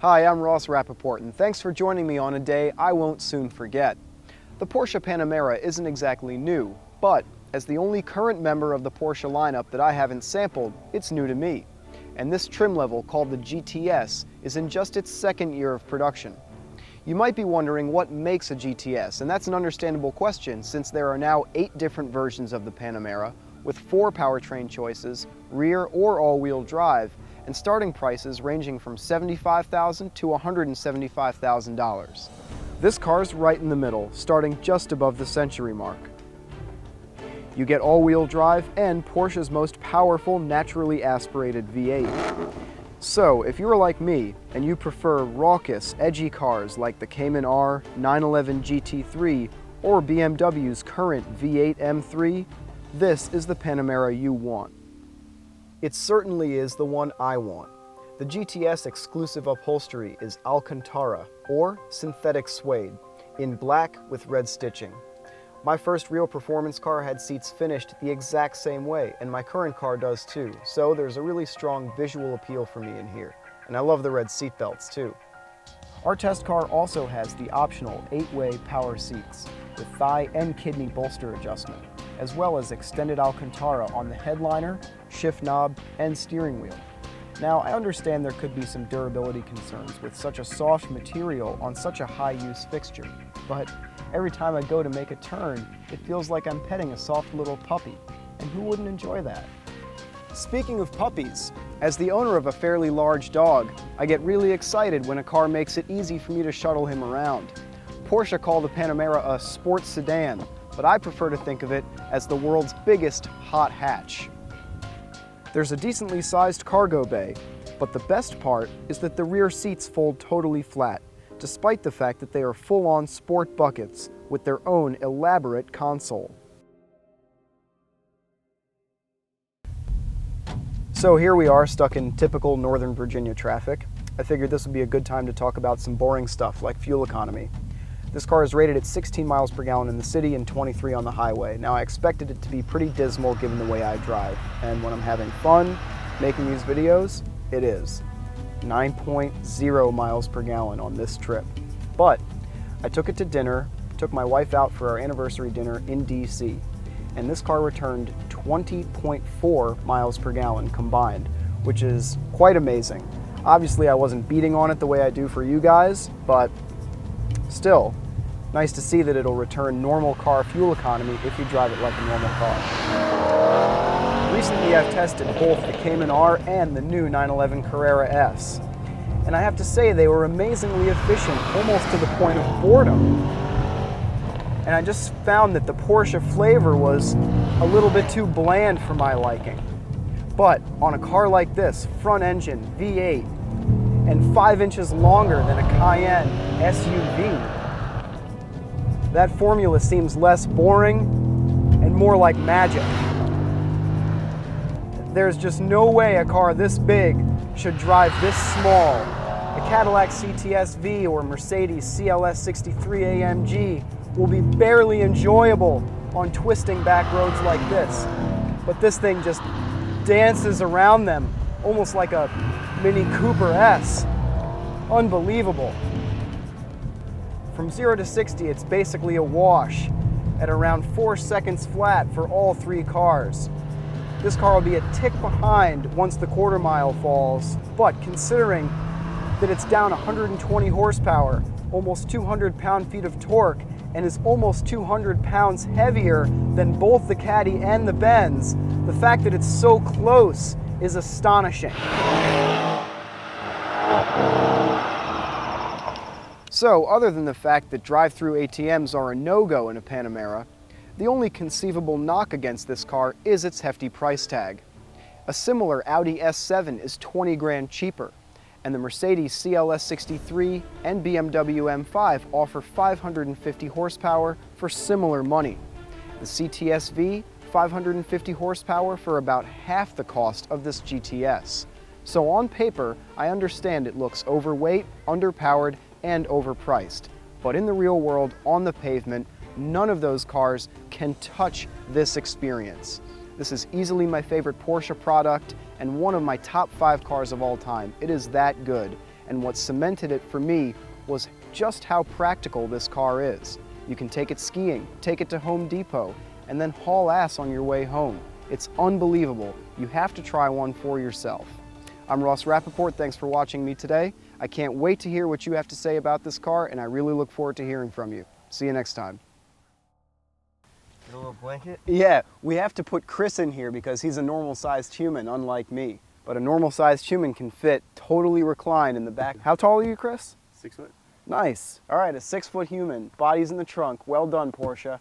Hi, I'm Rapoport, and thanks for joining me on a day I won't soon forget. The Porsche Panamera isn't exactly new, but as the only current member of the Porsche lineup that I haven't sampled, it's new to me. And this trim level, called the GTS, is in just its second year of production. You might be wondering what makes a GTS, and that's an understandable question since there are now 8 different versions of the Panamera, with 4 powertrain choices, rear or all-wheel drive, and starting prices ranging from $75,000 to $175,000. This car's right in the middle, starting just above the century mark. You get all-wheel drive and Porsche's most powerful naturally aspirated V8. So, if you're like me and you prefer raucous, edgy cars like the Cayman R, 911 GT3, or BMW's current V8 M3, this is the Panamera you want. It certainly is the one I want. The GTS exclusive upholstery is Alcantara, or synthetic suede, in black with red stitching. My first real performance car had seats finished the exact same way, and my current car does too, so there's a really strong visual appeal for me in here. And I love the red seat belts too. Our test car also has the optional 8-way power seats, with thigh and kidney bolster adjustment, as well as extended Alcantara on the headliner, shift knob, and steering wheel. Now, I understand there could be some durability concerns with such a soft material on such a high-use fixture, but every time I go to make a turn, it feels like I'm petting a soft little puppy, and who wouldn't enjoy that? Speaking of puppies, as the owner of a fairly large dog, I get really excited when a car makes it easy for me to shuttle him around. Porsche call the Panamera a sports sedan, but I prefer to think of it as the world's biggest hot hatch. There's a decently sized cargo bay, but the best part is that the rear seats fold totally flat, despite the fact that they are full-on sport buckets with their own elaborate console. So here we are, stuck in typical Northern Virginia traffic. I figured this would be a good time to talk about some boring stuff like fuel economy. This car is rated at 16 miles per gallon in the city and 23 on the highway. Now, I expected it to be pretty dismal given the way I drive, and when I'm having fun making these videos, it is. 9.0 miles per gallon on this trip. But I took it to dinner, took my wife out for our anniversary dinner in DC, and this car returned 20.4 miles per gallon combined, which is quite amazing. Obviously, I wasn't beating on it the way I do for you guys, but still, nice to see that it'll return normal car fuel economy if you drive it like a normal car. Recently, I've tested both the Cayman R and the new 911 Carrera S. And I have to say they were amazingly efficient, almost to the point of boredom. And I just found that the Porsche flavor was a little bit too bland for my liking. But on a car like this, front engine, V8, and 5 inches longer than a Cayenne SUV, that formula seems less boring and more like magic. There's just no way a car this big should drive this small. A Cadillac CTS-V or Mercedes CLS 63 AMG will be barely enjoyable on twisting back roads like this. But this thing just dances around them, almost like a Mini Cooper S. Unbelievable. From 0 to 60, it's basically a wash at around 4 seconds flat for all 3 cars. This car will be a tick behind once the quarter mile falls, but considering that it's down 120 horsepower, almost 200 pound-feet of torque, and is almost 200 pounds heavier than both the Caddy and the Benz, the fact that it's so close is astonishing. So, other than the fact that drive-through ATMs are a no-go in a Panamera, the only conceivable knock against this car is its hefty price tag. A similar Audi S7 is 20 grand cheaper, and the Mercedes CLS 63 and BMW M5 offer 550 horsepower for similar money. The CTS-V, 550 horsepower for about half the cost of this GTS. So on paper, I understand it looks overweight, underpowered, and overpriced. But in the real world, on the pavement, none of those cars can touch this experience. This is easily my favorite Porsche product and one of my top 5 cars of all time. It is that good. and what cemented it for me was just how practical this car is. You can take it skiing, take it to Home Depot, and then haul ass on your way home. It's unbelievable. You have to try one for yourself. I'm Ross Rapoport, thanks for watching me today. I can't wait to hear what you have to say about this car, and I really look forward to hearing from you. See you next time. Get a little blanket? Yeah, we have to put Chris in here because he's a normal-sized human, unlike me. But a normal-sized human can fit totally reclined in the back. How tall are you, Chris? 6 foot. Nice. All right, a 6-foot human. Body's in the trunk. Well done, Porsche.